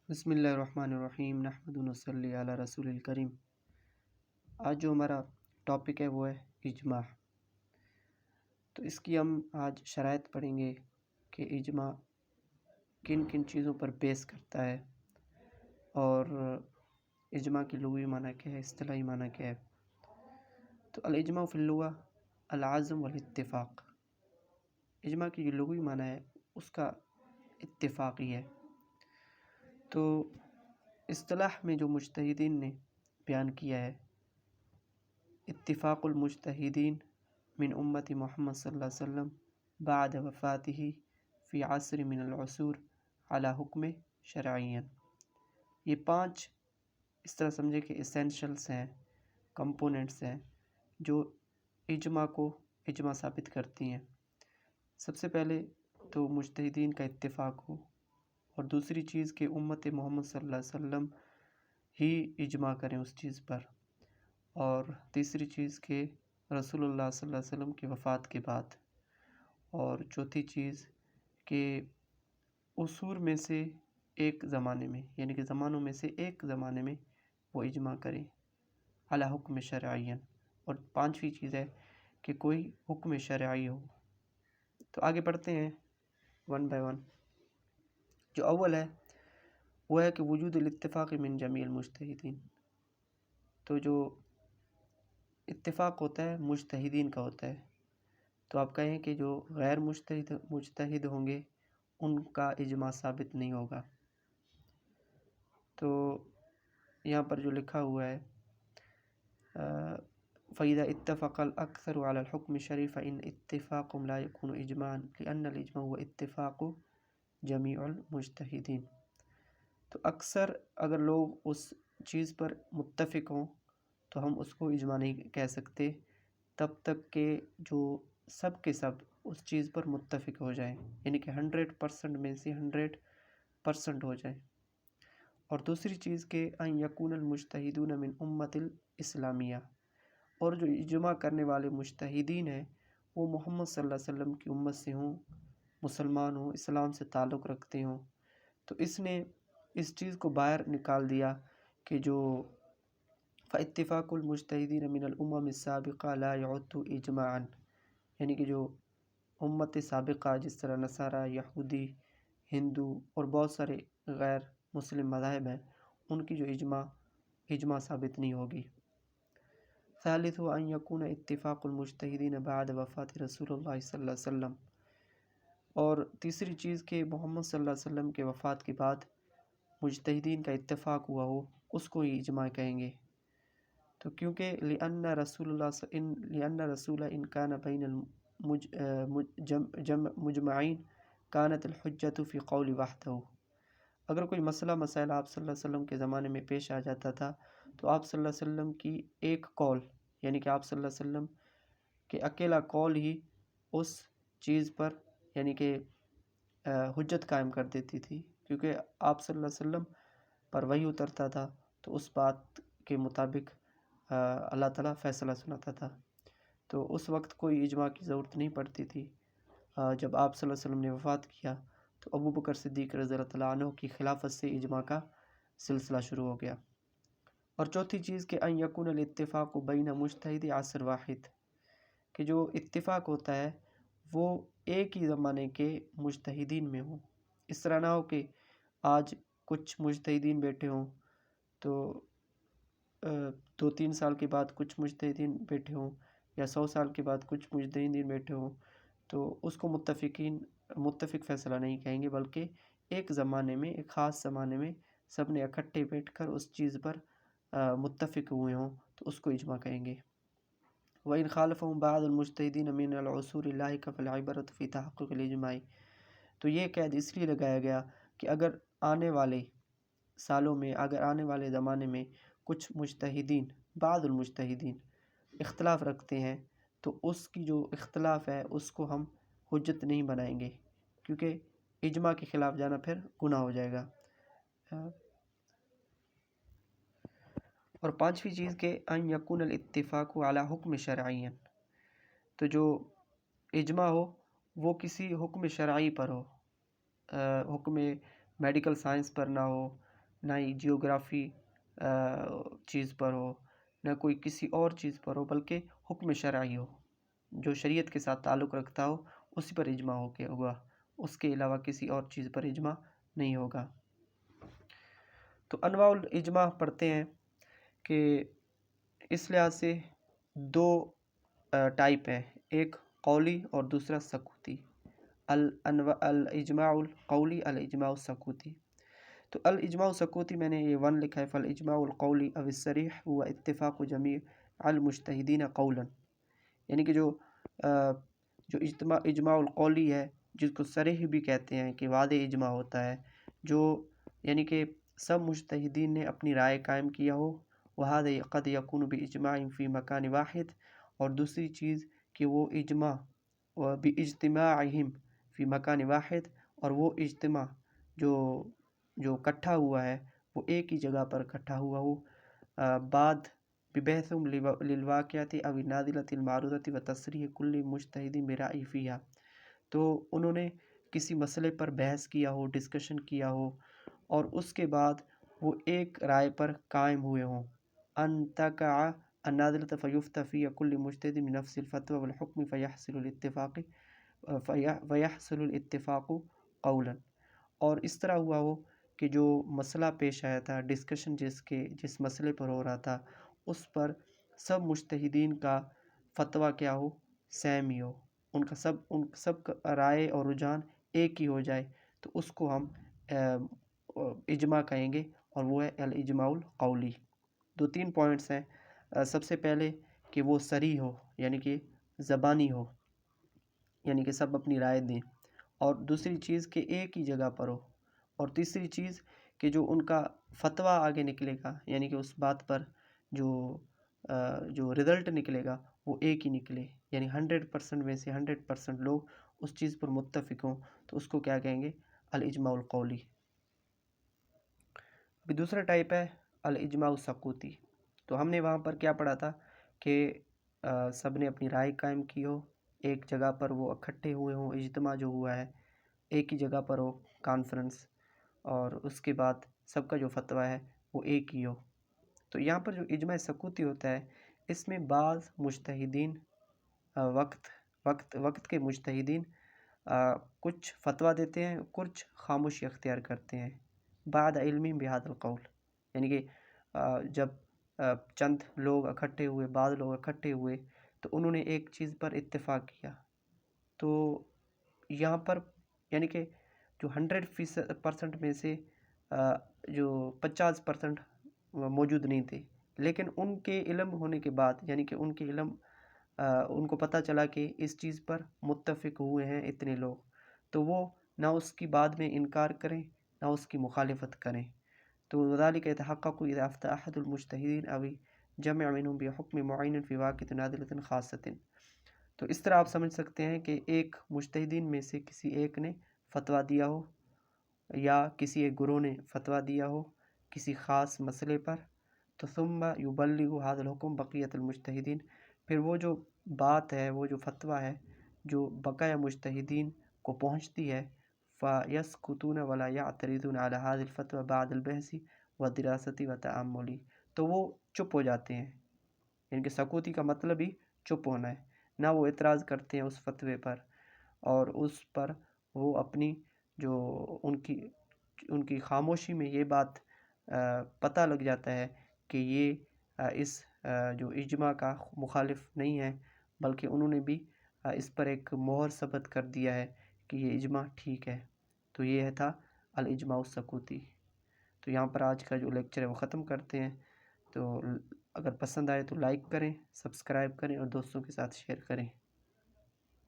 بسم اللہ الرحمن الرحیم نحمد ونصلی علی رسول الکریم۔ آج جو ہمارا ٹاپک ہے وہ ہے اجماع۔ تو اس کی ہم آج شرائط پڑھیں گے کہ اجماع کن کن چیزوں پر بیس کرتا ہے اور اجماع کی لغوی معنی کیا ہے، اصطلاحی معنی کیا ہے۔ تو الاجماع فی اللغہ العزم والاتفاق۔ اجماع کی جو لغوی معنی ہے اس کا اتفاقی ہے۔ تو اصطلاح میں جو مجتہدین نے بیان کیا ہے، اتفاق المجتہدین من امت محمد صلی اللہ علیہ وسلم بعد وفاتہ فی عصر من العصور علی حکم شرعین۔ یہ 5 اس طرح سمجھے کہ اسینشلس ہیں، کمپوننٹس ہیں جو اجماع کو اجماع ثابت کرتی ہیں۔ سب سے پہلے تو مجتہدین کا اتفاق ہو، اور دوسری چیز کہ امت محمد صلی اللہ علیہ وسلم ہی اجماع کریں اس چیز پر، اور تیسری چیز کہ رسول اللہ صلی اللہ علیہ وسلم کی وفات کے بعد، اور چوتھی چیز کہ عصور میں سے ایک زمانے میں، یعنی کہ زمانوں میں سے ایک زمانے میں وہ اجماع کریں علی حکم شرعین، اور 5ویں چیز ہے کہ کوئی حکم شرعی ہو۔ تو آگے پڑھتے ہیں ون بائی ون۔ جو اول ہے وہ ہے کہ وجود الاتفاق من جمیع المجتہدین۔ تو جو اتفاق ہوتا ہے مجتہدین کا ہوتا ہے، تو آپ کہیں کہ جو غیر مجتہد ہوں گے ان کا اجماع ثابت نہیں ہوگا۔ تو یہاں پر جو لکھا ہوا ہے فَإِذَا اتَّفَقَ الْأَكْثَرُ عَلَى الْحُكْمِ الشَّرْعِيِّ فَإِنَّ اتِّفَاقَهُمْ لَا يَكُونُ إِجْمَاعًا لِأَنَّ الْإِجْمَاعَ هُوَ اتِّفَاقُ جَمِيعِ الْمُجْتَہِدِينَ۔ تو اکثر اگر لوگ اس چیز پر متفق ہوں تو ہم اس کو اجماع نہیں کہہ سکتے تب تک کہ جو سب کے سب اس چیز پر متفق ہو جائیں، یعنی کہ 100% میں سے 100% ہو جائیں۔ اور دوسری چیز کہ ان یکون المجتہدون من امت الاسلامیہ، اور جو اجماع کرنے والے مجتہدین ہیں وہ محمد صلی اللہ علیہ وسلم کی امت سے ہوں، مسلمان ہوں، اسلام سے تعلق رکھتے ہوں۔ تو اس نے اس چیز کو باہر نکال دیا کہ جو فاتفاق المجتہدین من الامم السابقہ لا يعد اجماعا، یعنی کہ جو امت سابقہ جس طرح نصارہ، یہودی، ہندو اور بہت سارے غیر مسلم مذاہب ہیں، ان کی جو اجماع ثابت نہیں ہوگی۔ ثالث ان یکون اتفاق المجتہدین بعد وفات رسول اللہ صلی اللہ علیہ وسلم، اور تیسری چیز کہ محمد صلی اللہ علیہ وسلم کے وفات کے بعد مجتہدین کا اتفاق ہوا ہو، اس کو ہی اجماع کہیں گے۔ تو کیونکہ لأن رسول ان کان بین المجمعین کانت الحجۃ فی قول وحدہ۔ اگر کوئی مسائل آپ صلی اللہ علیہ وسلم کے زمانے میں پیش آ جاتا تھا تو آپ صلی اللہ علیہ وسلم کی ایک قول، یعنی کہ آپ صلی اللہ علیہ وسلم کے اکیلا قول ہی اس چیز پر یعنی کہ حجت قائم کر دیتی تھی، کیونکہ آپ صلی اللہ علیہ وسلم پر وحی اترتا تھا تو اس بات کے مطابق اللہ تعالیٰ فیصلہ سناتا تھا۔ تو اس وقت کوئی اجماع کی ضرورت نہیں پڑتی تھی۔ جب آپ صلی اللہ علیہ وسلم نے وفات کیا تو ابو بکر صدیق رضی اللہ تعالیٰ عنہ کی خلافت سے اجماع کا سلسلہ شروع ہو گیا۔ اور چوتھی چیز کہ ان یکون الاتفاق بین مجتہد عصر واحد، کہ جو اتفاق ہوتا ہے وہ ایک ہی زمانے کے مجتہدین میں ہوں۔ اس طرح نہ ہو کہ آج کچھ مجتہدین بیٹھے ہوں تو 2-3 سال کے بعد کچھ مجتہدین بیٹھے ہوں، یا 100 سال کے بعد کچھ مجتہدین بیٹھے ہوں، تو اس کو متفق فیصلہ نہیں کہیں گے، بلکہ ایک زمانے میں، ایک خاص زمانے میں سب نے اکٹھے بیٹھ کر اس چیز پر متفق ہوئے ہوں تو اس کو اجماع کہیں گے۔ وَإِنْ خَالَفَهُمْ بَعْضُ الْمُجْتَهِدِينَ مِنَ الْعُصُورِ اللَّاحِقَةِ فَالْعِبْرَةُ فِي تَحَقُّقِ الْإِجْمَاعِ۔ تو یہ قید اس لیے لگایا گیا کہ اگر آنے والے سالوں میں، اگر آنے والے زمانے میں کچھ مجتہدین، بعض المجتہدین اختلاف رکھتے ہیں تو اس کی جو اختلاف ہے اس کو ہم حجت نہیں بنائیں گے، کیونکہ اجماع کے خلاف جانا پھر گناہ ہو جائے گا۔ اور 5ویں چیز کہ ان یکون الاتفاق علی حکم شرعی، تو جو اجماع ہو وہ کسی حکم شرعی پر ہو، حکم میڈیکل سائنس پر نہ ہو، نہ ہی جیوگرافی چیز پر ہو، نہ کوئی کسی اور چیز پر ہو، بلکہ حکم شرعی ہو، جو شریعت کے ساتھ تعلق رکھتا ہو اسی پر اجماع ہو کے ہوگا، اس کے علاوہ کسی اور چیز پر اجماع نہیں ہوگا۔ تو انواع الاجماع پڑھتے ہیں کہ اس لحاظ سے دو ٹائپ ہیں، ایک قولی اور دوسرا سکوتی۔ الاجماع القولی، الاجماع السکوتی۔ تو الاجماع السکوتی میں نے یہ 1 لکھا ہے، فالاجماع القولی او الصریح هو اتفاق جمیع المجتہدین قولا، یعنی کہ جو اجماع القولی ہے، جس کو صریح بھی کہتے ہیں کہ واضح اجماع ہوتا ہے، جو یعنی کہ سب مجتہدین نے اپنی رائے قائم کیا ہو، وَهَذَا قَدْ يَكُونُ بِإِجْمَاعٍ فِي مَكَانِ واحد، اور دوسری چیز کہ وہ اجماع بِإِجْتِمَاعِهِمْ فِي مَكَانِ واحد، اور وہ اجتماع جو اکٹھا ہوا ہے وہ ایک ہی جگہ پر اکٹھا ہوا ہو، بعد ببحث للواقعۃ او النازلۃ المعروضۃ وتصریح کل مجتہد برأی فیہا، تو انہوں نے کسی مسئلے پر بحث کیا ہو، ڈسکشن کیا ہو، اور اس کے بعد وہ ایک رائے پر قائم ہوئے ہوں، ان تقع النازلۃ فیفتى فیہا کل مجتہد بنفس الفتوى والحکم فیحصل الاتفاق قولا، اور اس طرح ہوا ہو کہ جو مسئلہ پیش آیا تھا، ڈسکشن جس مسئلے پر ہو رہا تھا، اس پر سب مجتہدین کا فتویٰ کیا ہو، سیم ہی ہو، ان سب کا رائے اور رجحان ایک ہی ہو جائے، تو اس کو ہم اجماع کہیں گے، اور وہ ہے الاجماع القولی۔ 2-3 پوائنٹس ہیں۔ سب سے پہلے کہ وہ صریح ہو، یعنی کہ زبانی ہو، یعنی کہ سب اپنی رائے دیں، اور دوسری چیز کہ ایک ہی جگہ پر ہو، اور تیسری چیز کہ جو ان کا فتویٰ آگے نکلے گا، یعنی کہ اس بات پر جو رزلٹ نکلے گا وہ ایک ہی نکلے، یعنی 100% میں سے 100% لوگ اس چیز پر متفق ہوں، تو اس کو کیا کہیں گے، الاجماع القولی۔ ابھی دوسرا ٹائپ ہے الاجماع السکوتی۔ تو ہم نے وہاں پر کیا پڑھا تھا کہ سب نے اپنی رائے قائم کی ہو، ایک جگہ پر وہ اکٹھے ہوئے ہوں، اجتماع جو ہوا ہے ایک ہی جگہ پر ہو، کانفرنس، اور اس کے بعد سب کا جو فتویٰ ہے وہ ایک ہی ہو۔ تو یہاں پر جو اجماع سکوتی ہوتا ہے، اس میں بعض مجتہدین وقت کے مجتہدین کچھ فتویٰ دیتے ہیں، کچھ خاموشی اختیار کرتے ہیں، بعد علم بہذا القول، یعنی کہ جب چند لوگ اکٹھے ہوئے، بعض لوگ اکٹھے ہوئے، تو انہوں نے ایک چیز پر اتفاق کیا، تو یہاں پر یعنی کہ جو 100% میں سے جو 50% موجود نہیں تھے، لیکن ان کے علم ہونے کے بعد، یعنی کہ ان کو پتہ چلا کہ اس چیز پر متفق ہوئے ہیں اتنے لوگ، تو وہ نہ اس کی بعد میں انکار کریں، نہ اس کی مخالفت کریں۔ تو وذلك يتحقق اذا افتى احد المجتہدین او جمع منهم بحکم معین فی واقعۃ نازلۃ خاصۃ، تو اس طرح آپ سمجھ سکتے ہیں کہ ایک مجتہدین میں سے کسی ایک نے فتویٰ دیا ہو، یا کسی ایک گروہ نے فتویٰ دیا ہو کسی خاص مسئلے پر، تو ثم یبلغ هذا الحکم بقیۃ المجتہدین، پھر وہ جو بات ہے، وہ جو فتویٰ ہے جو بقیہ مجتہدین کو پہنچتی ہے، فیسکتون ولا یعترضون علی هذه الفتوى بعد البحث والدراست والتأمل، تو وہ چپ ہو جاتے ہیں، یعنی کہ سکوتی کا مطلب ہی چپ ہونا ہے، نہ وہ اعتراض کرتے ہیں اس فتوے پر، اور اس پر وہ اپنی جو ان کی خاموشی میں یہ بات پتہ لگ جاتا ہے کہ یہ اس جو اجماع کا مخالف نہیں ہے، بلکہ انہوں نے بھی اس پر ایک مہر ثبت کر دیا ہے کہ یہ اجماع ٹھیک ہے۔ تو یہ تھا الاجماع السکوتی۔ تو یہاں پر آج کا جو لیکچر ہے وہ ختم کرتے ہیں۔ تو اگر پسند آئے تو لائک کریں، سبسکرائب کریں، اور دوستوں کے ساتھ شیئر کریں۔